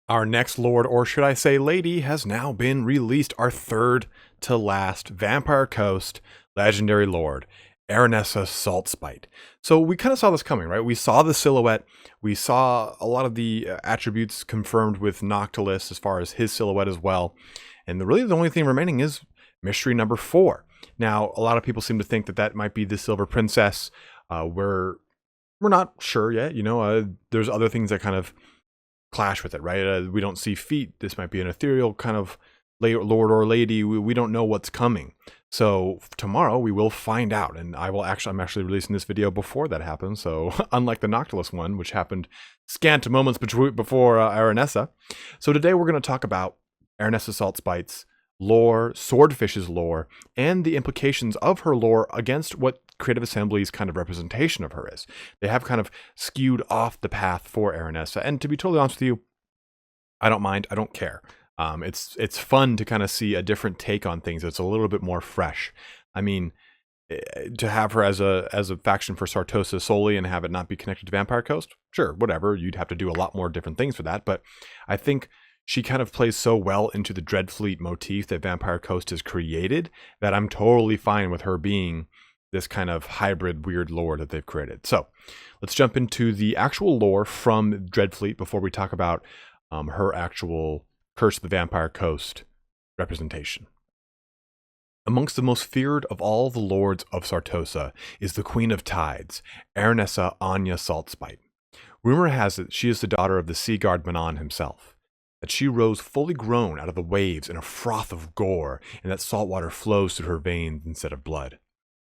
Our next lord, or should I say lady, has now been released. Our third to last Vampire Coast legendary lord, Arnessa Saltspite. So we kind of saw this coming, right? We saw the silhouette. We saw a lot of the attributes confirmed with Noctilus as far as his silhouette as well. And really the only thing remaining is mystery number 4. Now, a lot of people seem to think that that might be the Silver Princess. We're not sure yet. There's other things that kind of clash with it, right? We don't see feet. This might be an ethereal kind of lord or lady. We don't know what's coming. So tomorrow we will find out, and I'm actually releasing this video before that happens. So unlike the Noctilus one, which happened scant moments before Aranessa. So today we're going to talk about Arnessa Saltspite's lore, Swordfish's lore, and the implications of her lore against what Creative Assembly's kind of representation of her is. They have kind of skewed off the path for Aranessa, and to be totally honest with you, I don't mind. I don't care. It's fun to kind of see a different take on things. It's a little bit more fresh. I mean, to have her as a faction for Sartosa solely and have it not be connected to Vampire Coast, sure, whatever. You'd have to do a lot more different things for that, but I think she kind of plays so well into the Dreadfleet motif that Vampire Coast has created that I'm totally fine with her being this kind of hybrid weird lore that they've created. So let's jump into the actual lore from Dreadfleet before we talk about her actual Curse of the Vampire Coast representation. Amongst the most feared of all the lords of Sartosa is the Queen of Tides, Arnessa Anya Saltspite. Rumor has it she is the daughter of the sea guard Manon himself, that she rose fully grown out of the waves in a froth of gore, and that salt water flows through her veins instead of blood.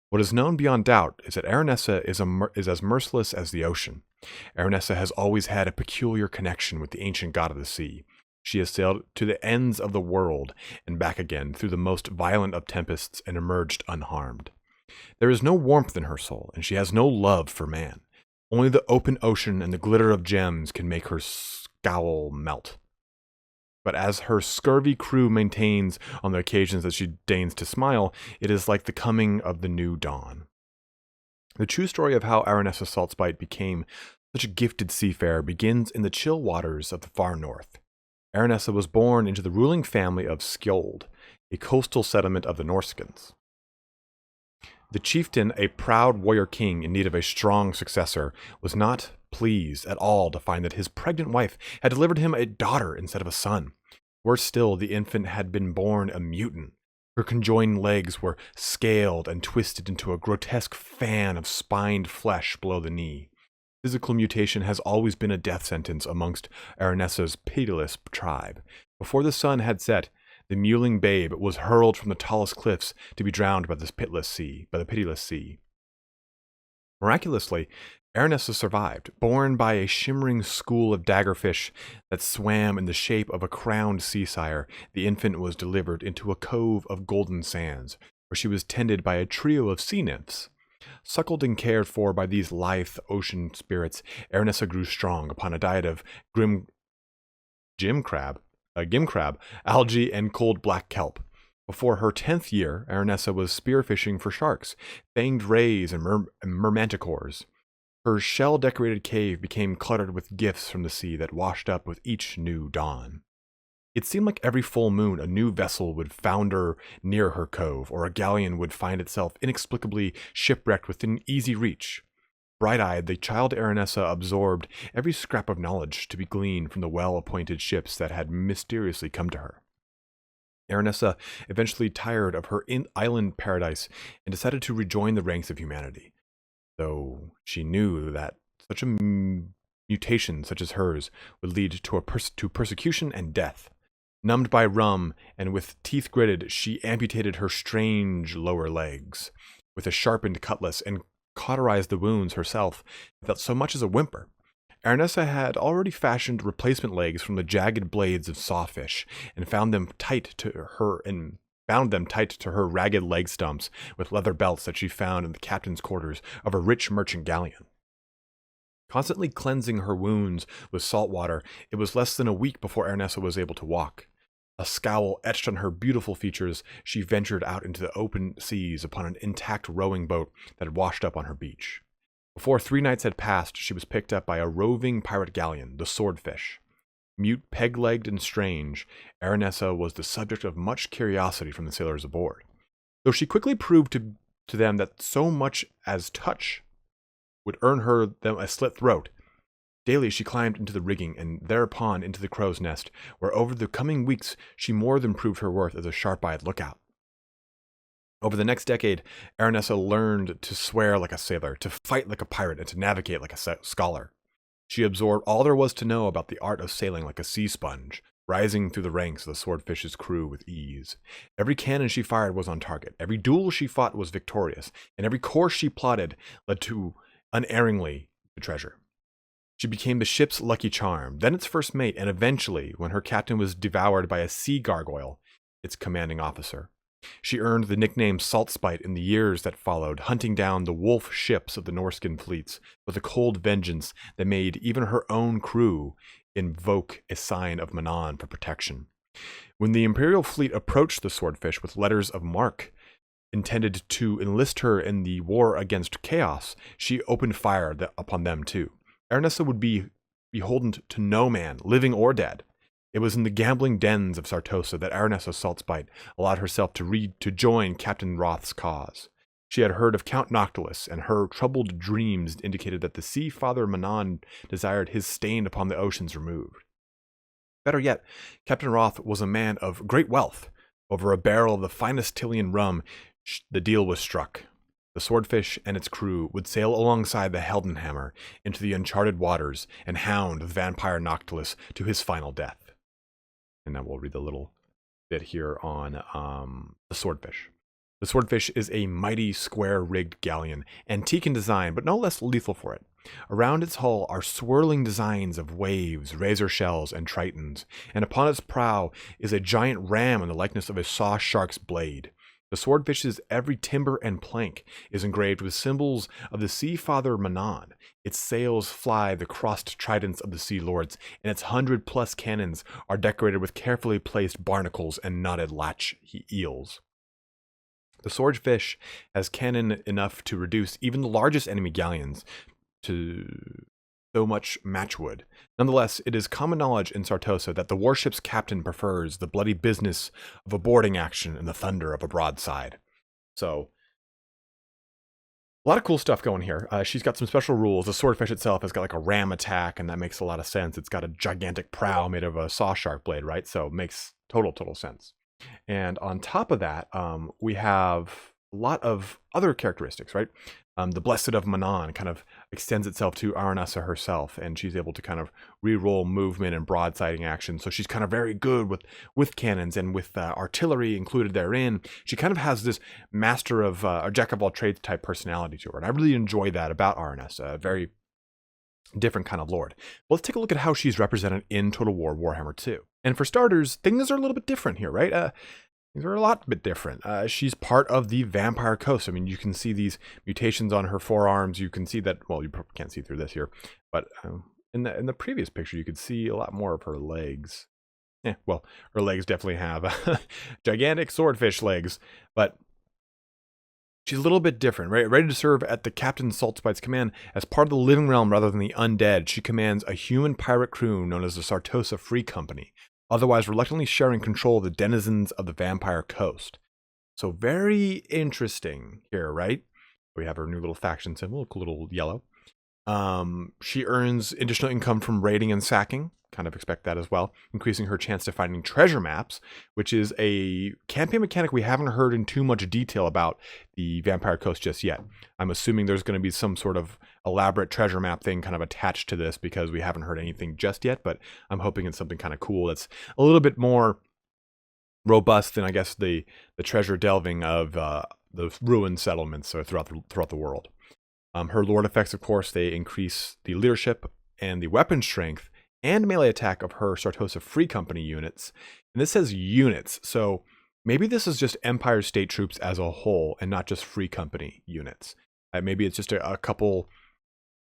What is known beyond doubt is that Arnessa is as merciless as the ocean. Arnessa has always had a peculiar connection with the ancient god of the sea. She has sailed to the ends of the world and back again through the most violent of tempests and emerged unharmed. There is no warmth in her soul, and she has no love for man. Only the open ocean and the glitter of gems can make her scowl melt. But as her scurvy crew maintains on the occasions that she deigns to smile, it is like the coming of the new dawn. The true story of how Arnessa Saltspite became such a gifted seafarer begins in the chill waters of the far north. Arnessa was born into the ruling family of Skjold, a coastal settlement of the Norskans. The chieftain, a proud warrior king in need of a strong successor, was not pleased at all to find that his pregnant wife had delivered him a daughter instead of a son. Worse still, the infant had been born a mutant. Her conjoined legs were scaled and twisted into a grotesque fan of spined flesh below the knee. Physical mutation has always been a death sentence amongst Arnessa's pitiless tribe. Before the sun had set, the mewling babe was hurled from the tallest cliffs to be drowned by the pitiless sea. Miraculously, Arnessa survived, borne by a shimmering school of daggerfish that swam in the shape of a crowned sea sire. The infant was delivered into a cove of golden sands, where she was tended by a trio of sea nymphs. Suckled and cared for by these lithe ocean spirits, Arnessa grew strong upon a diet of gim crab, algae, and cold black kelp. Before her 10th year, Arnessa was spearfishing for sharks, fanged rays, and mermanticores. Her shell-decorated cave became cluttered with gifts from the sea that washed up with each new dawn. It seemed like every full moon a new vessel would founder near her cove, or a galleon would find itself inexplicably shipwrecked within easy reach. Bright-eyed, the child Arnessa absorbed every scrap of knowledge to be gleaned from the well-appointed ships that had mysteriously come to her. Arnessa eventually tired of her island paradise and decided to rejoin the ranks of humanity, though she knew that such a mutation such as hers would lead to persecution and death. Numbed by rum and with teeth gritted, she amputated her strange lower legs with a sharpened cutlass and cauterized the wounds herself without so much as a whimper. Arnessa had already fashioned replacement legs from the jagged blades of sawfish and bound them tight to her ragged leg stumps with leather belts that she found in the captain's quarters of a rich merchant galleon. Constantly cleansing her wounds with salt water, it was less than a week before Arnessa was able to walk. A scowl etched on her beautiful features, she ventured out into the open seas upon an intact rowing boat that had washed up on her beach. Before 3 nights had passed, she was picked up by a roving pirate galleon, the Swordfish. Mute, peg-legged, and strange, Aranessa was the subject of much curiosity from the sailors aboard. Though she quickly proved to them that so much as touch would earn her them a slit throat, daily she climbed into the rigging and thereupon into the crow's nest, where over the coming weeks she more than proved her worth as a sharp-eyed lookout. Over the next decade, Arnessa learned to swear like a sailor, to fight like a pirate, and to navigate like a scholar. She absorbed all there was to know about the art of sailing like a sea sponge, rising through the ranks of the Swordfish's crew with ease. Every cannon she fired was on target, every duel she fought was victorious, and every course she plotted led to, unerringly, the treasure. She became the ship's lucky charm, then its first mate, and eventually, when her captain was devoured by a sea gargoyle, its commanding officer. She earned the nickname Saltspite in the years that followed, hunting down the wolf ships of the Norscan fleets with a cold vengeance that made even her own crew invoke a sign of Manon for protection. When the Imperial fleet approached the Swordfish with letters of marque, intended to enlist her in the war against chaos, she opened fire upon them too. Arnessa would be beholden to no man, living or dead. It was in the gambling dens of Sartosa that Arnessa Saltspite allowed herself to join Captain Roth's cause. She had heard of Count Noctilus, and her troubled dreams indicated that the sea father Manon desired his stain upon the oceans removed. Better yet, Captain Roth was a man of great wealth. Over a barrel of the finest Tillian rum, the deal was struck. The Swordfish and its crew would sail alongside the Heldenhammer into the uncharted waters and hound the vampire Noctilus to his final death. And then we'll read a little bit here on the Swordfish. The Swordfish is a mighty square-rigged galleon, antique in design, but no less lethal for it. Around its hull are swirling designs of waves, razor shells, and tritons, and upon its prow is a giant ram in the likeness of a saw shark's blade. The Swordfish's every timber and plank is engraved with symbols of the Sea Father Manon. Its sails fly the crossed tridents of the Sea Lords, and its 100+ cannons are decorated with carefully placed barnacles and knotted latch eels. The Swordfish has cannon enough to reduce even the largest enemy galleons to so much matchwood. Nonetheless, it is common knowledge in Sartosa that the warship's captain prefers the bloody business of a boarding action and the thunder of a broadside. So, a lot of cool stuff going here. She's got some special rules. The Swordfish itself has got like a ram attack, and that makes a lot of sense. It's got a gigantic prow made of a saw shark blade, right? So it makes total sense. And on top of that, we have a lot of other characteristics, right? The Blessed of Manon kind of extends itself to Arnessa herself, and she's able to kind of re-roll movement and broadsiding action. So she's kind of very good with cannons and with artillery included therein. She kind of has this master of a jack of all trades type personality to her, and I really enjoy that about Arnessa. A very different kind of lord. Well, let's take a look at how she's represented in Total War Warhammer 2. And for starters, things are a little bit different here, right? These are a lot bit different. She's part of the Vampire Coast. I mean, you can see these mutations on her forearms. You can see that, well, you probably can't see through this here, but in the previous picture, you could see a lot more of her legs. Well, her legs definitely have gigantic swordfish legs, but she's a little bit different, right? Ready to serve at the Captain Saltspite's command as part of the living realm rather than the undead. She commands a human pirate crew known as the Sartosa Free Company, otherwise reluctantly sharing control of the denizens of the Vampire Coast. So very interesting here, right? We have her new little faction symbol, a little yellow. She earns additional income from raiding and sacking. Kind of expect that as well. Increasing her chance to finding treasure maps, which is a campaign mechanic we haven't heard in too much detail about the Vampire Coast just yet. I'm assuming there's going to be some sort of elaborate treasure map thing kind of attached to this because we haven't heard anything just yet, but I'm hoping it's something kind of cool that's a little bit more robust than, I guess, the treasure delving of the ruined settlements throughout the world. Her lord effects, of course, they increase the leadership and the weapon strength and melee attack of her Sartosa Free Company units. And this says units, so maybe this is just Empire State troops as a whole and not just Free Company units. Maybe it's just a couple,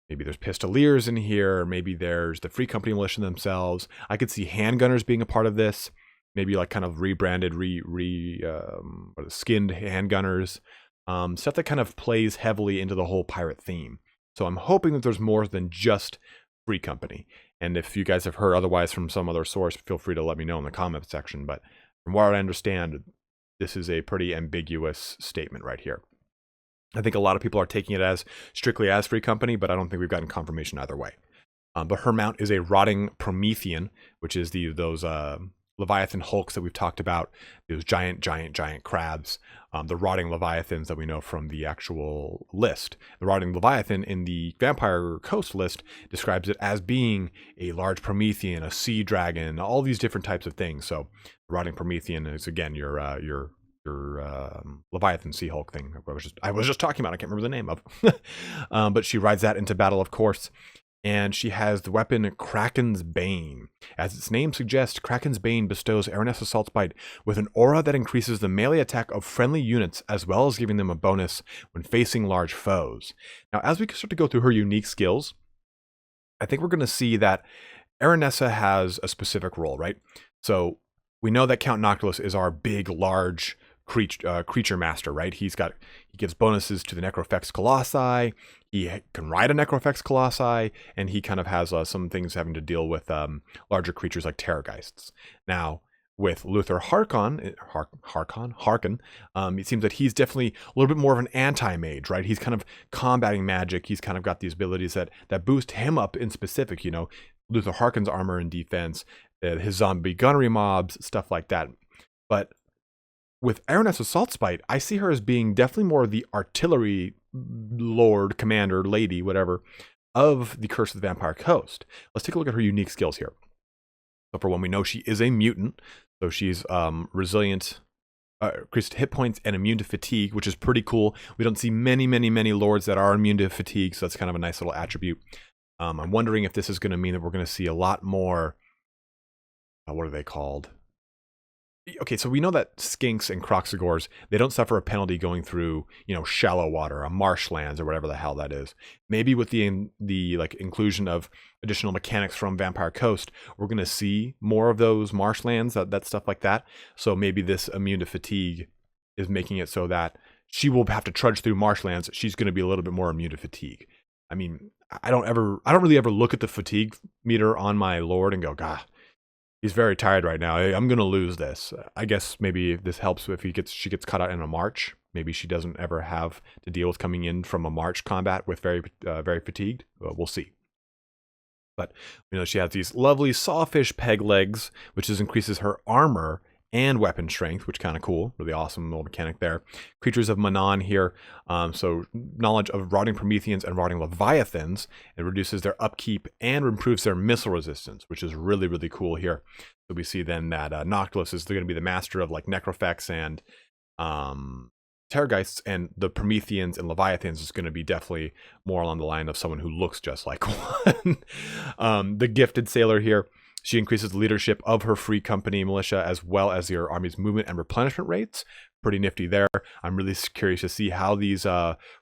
maybe there's Pistoliers in here, maybe there's the Free Company militia themselves. I could see handgunners being a part of this, maybe like kind of rebranded, skinned handgunners. Stuff that kind of plays heavily into the whole pirate theme. So I'm hoping that there's more than just Free Company. And if you guys have heard otherwise from some other source, feel free to let me know in the comment section. But from what I understand, this is a pretty ambiguous statement right here. I think a lot of people are taking it as strictly as free company, but I don't think we've gotten confirmation either way. But her mount is a rotting Promethean, which is those Leviathan hulks that we've talked about, those giant crabs, the rotting Leviathans that we know from the actual list. The rotting Leviathan in the Vampire Coast list describes it as being a large Promethean, a sea dragon, all these different types of things. So the rotting Promethean is, again, your Leviathan Sea Hulk thing I was just talking about. I can't remember the name of. But she rides that into battle, of course. And she has the weapon Kraken's Bane. As its name suggests, Kraken's Bane bestows Arnessa Saltspite with an aura that increases the melee attack of friendly units, as well as giving them a bonus when facing large foes. Now, as we start to go through her unique skills, I think we're going to see that Aranessa has a specific role, right? So we know that Count Noctilus is our big, large creature master, right? He gives bonuses to the Necrofex Colossi. He can ride a Necrofex Colossi, and he kind of has some things having to deal with larger creatures like Terrorgeists. Now, with Luther Harkon, it seems that he's definitely a little bit more of an anti-mage, right? He's kind of combating magic. He's kind of got these abilities that boost him up in specific, Luther Harkon's armor and defense, his zombie gunnery mobs, stuff like that. But with Aranessa Saltspite, I see her as being definitely more the artillery lord, commander, lady, whatever, of the Curse of the Vampire Coast. Let's take a look at her unique skills here. So for one, we know she is a mutant, so she's resilient, increased hit points, and immune to fatigue, which is pretty cool. We don't see many lords that are immune to fatigue, so that's kind of a nice little attribute. I'm wondering if this is going to mean that we're going to see a lot more, what are they called? Okay, so we know that skinks and croxagores, they don't suffer a penalty going through, shallow water, marshlands, or whatever the hell that is. Maybe with the inclusion of additional mechanics from Vampire Coast, we're going to see more of those marshlands, that stuff like that. So maybe this immune to fatigue is making it so that she will have to trudge through marshlands. She's going to be a little bit more immune to fatigue. I mean, I don't really ever look at the fatigue meter on my lord and go, God, he's very tired right now. I'm going to lose this. I guess maybe this helps if she gets caught out in a march. Maybe she doesn't ever have to deal with coming in from a march combat with very fatigued. We'll see. But she has these lovely sawfish peg legs, which increases her armor and weapon strength, which is kind of cool. Really awesome little mechanic there. Creatures of Manon here. So knowledge of rotting Prometheans and rotting Leviathans. It reduces their upkeep and improves their missile resistance, which is really cool here. So we see then that Noctilus is going to be the master of Necrofex and Terrorgeists, and the Prometheans and Leviathans is going to be definitely more along the line of someone who looks just like one. The gifted sailor here. She increases the leadership of her free company militia as well as your army's movement and replenishment rates. Pretty nifty there. I'm really curious to see how these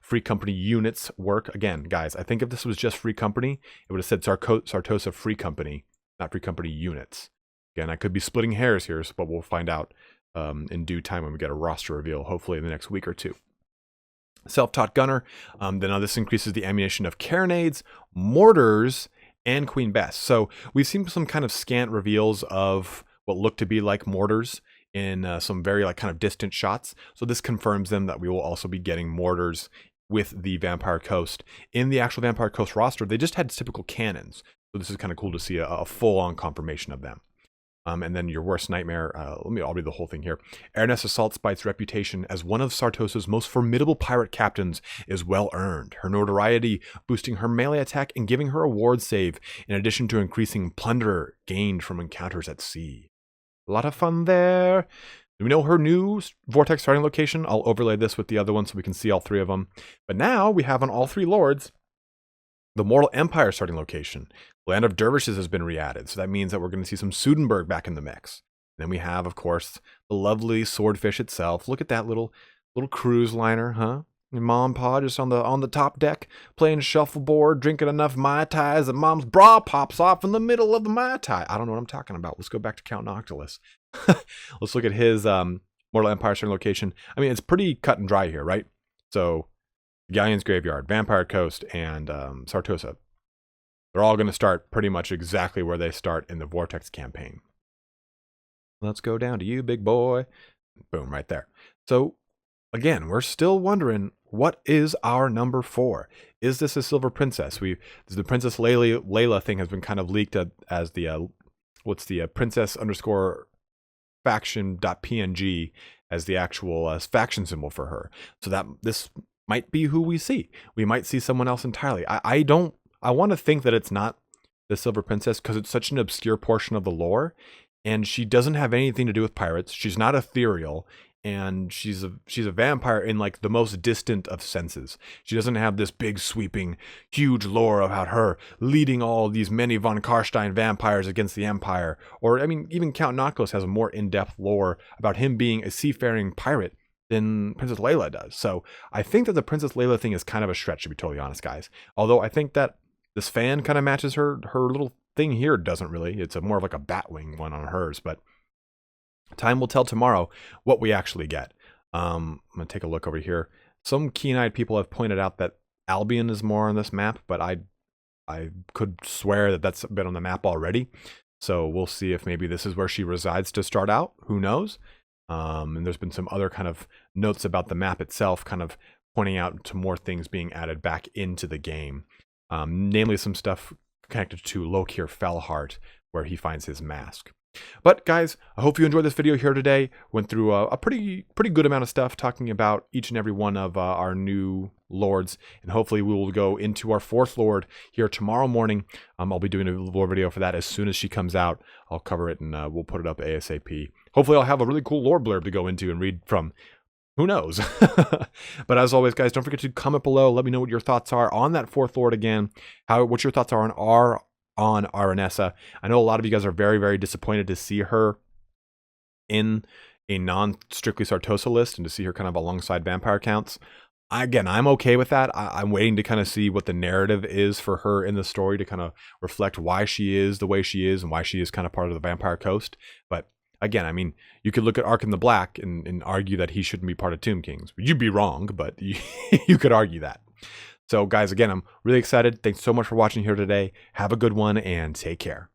free company units work. Again, guys, I think if this was just free company, it would have said Sartosa free company, not free company units. Again, I could be splitting hairs here, but we'll find out in due time when we get a roster reveal, hopefully in the next week or two. Self-taught gunner. Then this increases the ammunition of carronades, mortars, and Queen Bess. So we've seen some kind of scant reveals of what look to be like mortars in some very kind of distant shots. So this confirms them that we will also be getting mortars with the Vampire Coast. In the actual Vampire Coast roster, they just had typical cannons. So this is kind of cool to see a full-on confirmation of them. And then your worst nightmare, I'll read the whole thing here. Arnessa Saltspite's reputation as one of Sartosa's most formidable pirate captains is well earned. Her notoriety boosting her melee attack and giving her a ward save, in addition to increasing plunder gained from encounters at sea. A lot of fun there. Do we know her new Vortex starting location? I'll overlay this with the other one so we can see all three of them. But now we have on all three lords the Mortal Empire starting location. Land of Dervishes has been re-added, so that means that we're going to see some Sudenburg back in the mix. And then we have, of course, the lovely Swordfish itself. Look at that little cruise liner, huh? Your mom and pa just on the top deck, playing shuffleboard, drinking enough Mai Tais that mom's bra pops off in the middle of the Mai Tai. I don't know what I'm talking about. Let's go back to Count Noctilus. Let's look at his Mortal Empire starting location. I mean, it's pretty cut and dry here, right? So, Galleon's Graveyard, Vampire Coast, and Sartosa. they're all going to start pretty much exactly where they start in the Vortex campaign. Let's go down to you, big boy. Boom, right there. So again, we're still wondering, what is our number 4? Is this a Silver Princess? The Princess Layla thing has been kind of leaked as the princess underscore faction.png as the actual faction symbol for her. So that this might be who we see. We might see someone else entirely. I want to think that it's not the Silver Princess, because it's such an obscure portion of the lore, and she doesn't have anything to do with pirates. She's not ethereal, and she's a vampire in like the most distant of senses. She doesn't have this big sweeping huge lore about her leading all these many von Karstein vampires against the Empire. Or I mean, even Count Noctis has a more in-depth lore about him being a seafaring pirate than Princess Layla does. So I think that the Princess Layla thing is kind of a stretch, to be totally honest, guys. Although I think that this fan kind of matches her little thing here. Doesn't really. It's more of like a Batwing one on hers, but time will tell tomorrow what we actually get. I'm going to take a look over here. Some keen-eyed people have pointed out that Albion is more on this map, but I could swear that that's been on the map already. So we'll see if maybe this is where she resides to start out. Who knows? And there's been some other kind of notes about the map itself, kind of pointing out to more things being added back into the game. Namely some stuff connected to Lokir Fellheart, where he finds his mask. But guys, I hope you enjoyed this video here today. Went through a pretty good amount of stuff talking about each and every one of our new lords, and hopefully we will go into our 4th lord here tomorrow morning. I'll be doing a lore video for that as soon as she comes out. I'll cover it and we'll put it up ASAP. Hopefully I'll have a really cool lore blurb to go into and read from. Who knows? But as always, guys, don't forget to comment below. Let me know what your thoughts are on that 4th lord again. What your thoughts are on Aranessa. I know a lot of you guys are very disappointed to see her in a non-strictly Sartosa list and to see her kind of alongside vampire counts. Again, I'm okay with that. I'm waiting to kind of see what the narrative is for her in the story to kind of reflect why she is the way she is and why she is kind of part of the Vampire Coast. But again, I mean, you could look at Arkham the Black and argue that he shouldn't be part of Tomb Kings. You'd be wrong, but you could argue that. So guys, again, I'm really excited. Thanks so much for watching here today. Have a good one and take care.